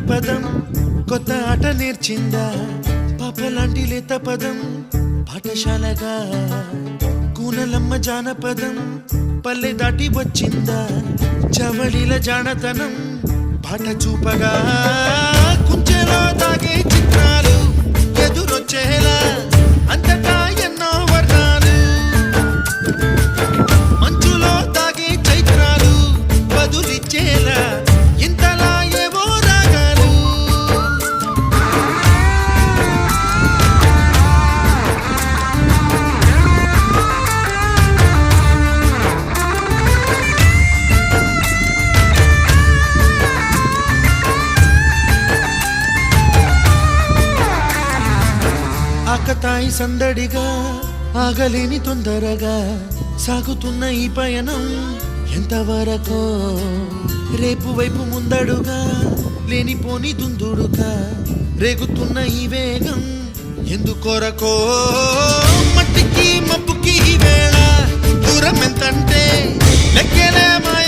జానపదం కొత్త ఆట నేర్చిందా పాపలాంటి లేత పదం పాఠశాలగా కూనలమ్మ జానపదం పల్లె దాటి వచ్చిందా చవళిల జానతనం పాట చూపగా కుంచెలో తాగే చిత్రాలు ఎదురొచ్చేలా అంతటా ఎన్నో వర్ణాలు మంచులో తాగే చైత్రాలు బదులిచ్చేలా ఇంతలా ఏవో రాగాలు ఆకతాయి సందడిగా ఆగలేని తొందరగా సాగుతున్న ఈ పయనం ఎంతవరకో రేపు వైపు ముందడుగా లేనిపోని దుందుడుగా రేగుతున్న ఈ వేగం ఎందుకొరకో మట్టికి మబ్బుకి ఈ వేళ దూరం ఎంతంటే లెక్కలే మాయ